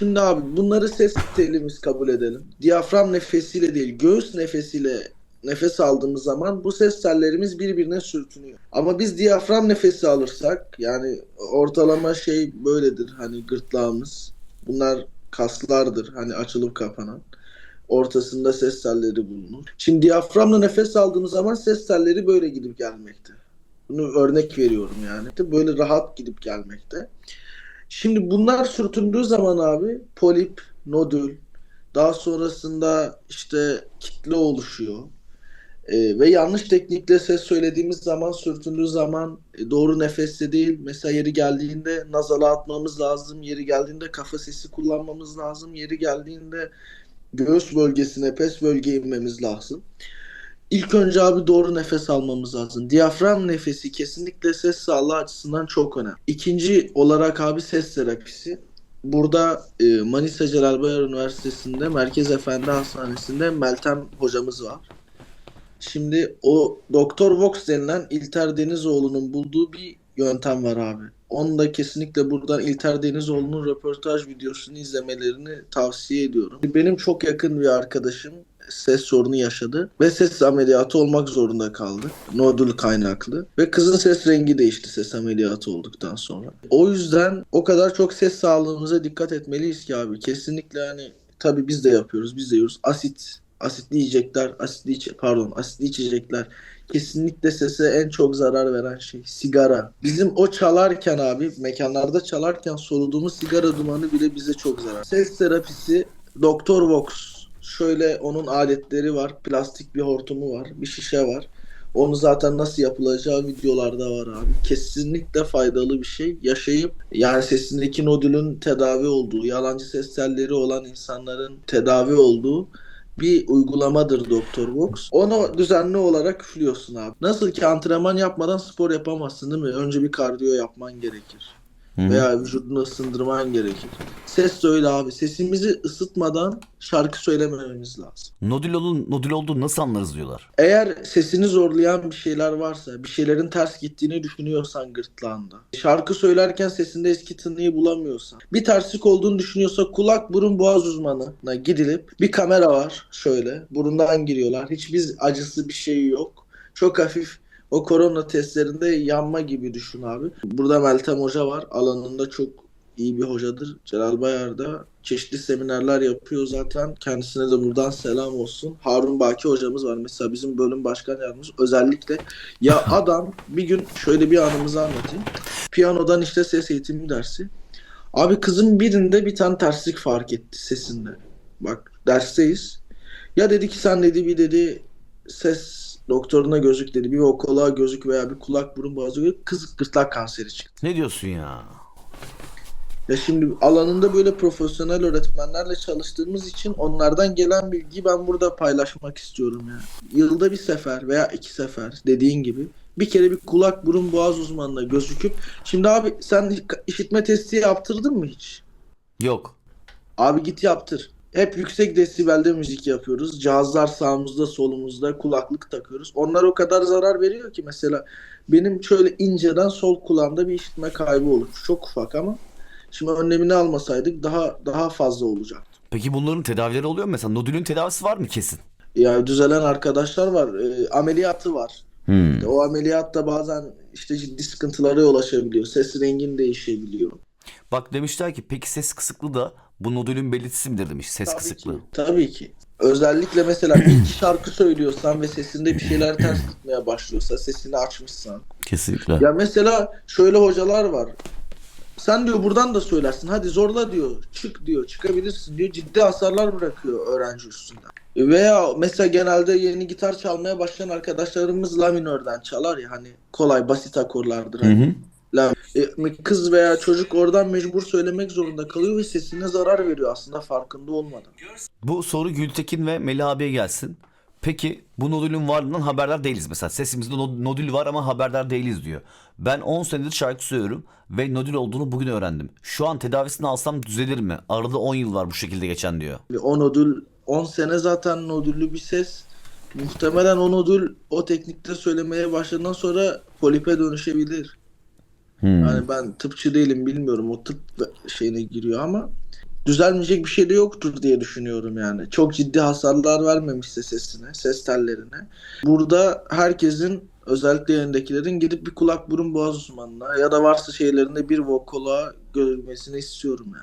Şimdi abi bunları ses telimiz kabul edelim. Diyafram nefesiyle değil, göğüs nefesiyle nefes aldığımız zaman bu ses tellerimiz birbirine sürtünüyor. Ama biz diyafram nefesi alırsak yani ortalama şey böyledir hani gırtlağımız. Bunlar kaslardır hani açılıp kapanan. Ortasında ses telleri bulunur. Şimdi diyaframla nefes aldığımız zaman ses telleri böyle gidip gelmekte. Bunu örnek veriyorum yani. Böyle rahat gidip gelmekte. Şimdi bunlar sürtündüğü zaman abi polip, nodül, daha sonrasında işte kitle oluşuyor. Ve yanlış teknikle ses söylediğimiz zaman sürtündüğü zaman doğru nefeste değil. Mesela yeri geldiğinde nazala atmamız lazım. Yeri geldiğinde kafa sesi kullanmamız lazım. Yeri geldiğinde göğüs bölgesine, pes bölgeye inmemiz lazım. İlk önce abi doğru nefes almamız lazım. Diyafram nefesi kesinlikle ses sağlığı açısından çok önemli. İkinci olarak abi ses terapisi. Burada Manisa Celal Bayar Üniversitesi'nde Merkez Efendi Hastanesi'nde Meltem hocamız var. Şimdi o Doktor Vox denilen İlter Denizoğlu'nun bulduğu bir yöntem var abi. Onu da kesinlikle buradan İlter Denizoğlu'nun röportaj videosunu izlemelerini tavsiye ediyorum. Benim çok yakın bir arkadaşım ses sorunu yaşadı ve ses ameliyatı olmak zorunda kaldı. Nodül kaynaklı. Ve kızın ses rengi değişti ses ameliyatı olduktan sonra. O yüzden o kadar çok ses sağlığımıza dikkat etmeliyiz ki abi. Kesinlikle hani tabii biz de yapıyoruz, biz de yiyoruz. Asitli yiyecekler, asitli içecekler kesinlikle sese en çok zarar veren şey. Sigara. Bizim o çalarken abi, mekanlarda çalarken soluduğumuz sigara dumanı bile bize çok zarar. Ses terapisi Doktor Vox. Şöyle onun aletleri var. Plastik bir hortumu var. Bir şişe var. Onu zaten nasıl yapılacağı videolarda var abi. Kesinlikle faydalı bir şey. Yaşayıp yani sesindeki nodülün tedavi olduğu, yalancı ses telleri olan insanların tedavi olduğu bir uygulamadır Doktor Vox. Onu düzenli olarak üflüyorsun abi. Nasıl ki antrenman yapmadan spor yapamazsın değil mi? Önce bir kardiyo yapman gerekir. Hı hı. Veya vücudunu ısındırman gerekir. Ses de öyle abi. Sesimizi ısıtmadan şarkı söylemememiz lazım. Nodül olduğunu nasıl anlarız diyorlar. Eğer sesini zorlayan bir şeyler varsa, bir şeylerin ters gittiğini düşünüyorsan gırtlağında, şarkı söylerken sesinde eski tınıyı bulamıyorsan, bir terslik olduğunu düşünüyorsa kulak, burun, boğaz uzmanına gidilip bir kamera var şöyle, burundan giriyorlar. Hiçbir acısı bir şey yok. Çok hafif o korona testlerinde yanma gibi düşün abi. Burada Meltem Hoca var. Alanında çok iyi bir hocadır. Celal Bayar da çeşitli seminerler yapıyor zaten. Kendisine de buradan selam olsun. Harun Baki hocamız var. Mesela bizim bölüm başkan yardımcımız. Özellikle ya adam bir gün şöyle bir anımızı anlatayım. Piyanodan işte ses eğitimi dersi. Abi kızın birinde bir tane terslik fark etti sesinde. Bak dersteyiz. Ya dedi ki sen dedi bir dedi ses doktoruna gözük dedi. Bir okula gözük veya bir kulak burun boğazı gözük. Kız gırtlak kanseri çıktı. Ne diyorsun ya? Ya şimdi alanında böyle profesyonel öğretmenlerle çalıştığımız için onlardan gelen bilgiyi ben burada paylaşmak istiyorum yani. Yılda bir sefer veya iki sefer dediğin gibi bir kere bir kulak burun boğaz uzmanına gözüküp şimdi abi sen işitme testi yaptırdın mı hiç? Yok. Abi git yaptır. Hep yüksek desibelde müzik yapıyoruz. Cihazlar sağımızda solumuzda kulaklık takıyoruz. Onlar o kadar zarar veriyor ki mesela benim şöyle inceden sol kulağımda bir işitme kaybı olur. Çok ufak ama şimdi önlemini almasaydık daha fazla olacaktı. Peki bunların tedavileri oluyor mu? Mesela nodülün tedavisi var mı kesin? Yani düzelen arkadaşlar var. Ameliyatı var. Hmm. O ameliyatta bazen işte ciddi sıkıntılara yol açabiliyor. Ses rengin değişebiliyor. Bak demişler ki peki ses kısıklığı da bu nodülün belirtisi midir demiş ses Tabii kısıklığı. ki. Tabii ki. Özellikle mesela bir iki şarkı söylüyorsan ve sesinde bir şeyler ters gitmeye başlıyorsa, sesini açmışsan. Kesinlikle. Ya mesela şöyle hocalar var. Sen diyor buradan da söylersin. Hadi zorla diyor. Çık diyor. Çıkabilirsin diyor. Ciddi hasarlar bırakıyor öğrenci üstünde. Veya mesela genelde yeni gitar çalmaya başlayan arkadaşlarımız la minörden çalar ya hani kolay basit akorlardır Hı hani. hı. Kız veya çocuk oradan mecbur söylemek zorunda kalıyor ve sesine zarar veriyor aslında farkında olmadan. Bu soru Gültekin ve Melih abiye gelsin. Peki bu nodülün varlığından haberdar değiliz mesela. Sesimizde nodül var ama haberdar değiliz diyor. Ben 10 senedir şarkı söylüyorum ve nodül olduğunu bugün öğrendim. Şu an tedavisini alsam düzelir mi? Arada 10 yıl var bu şekilde geçen diyor. O nodül 10 sene zaten nodüllü bir ses. Muhtemelen o nodül o teknikte söylemeye başladığından sonra polipe dönüşebilir. Hmm. Yani ben tıpçı değilim bilmiyorum o tıp şeyine giriyor ama düzelmeyecek bir şey de yoktur diye düşünüyorum yani. Çok ciddi hasarlar vermemişse sesine, ses tellerine. Burada herkesin, özellikle yayındakilerin gidip bir kulak burun boğaz uzmanına ya da varsa şeylerinde bir vokala görülmesini istiyorum yani.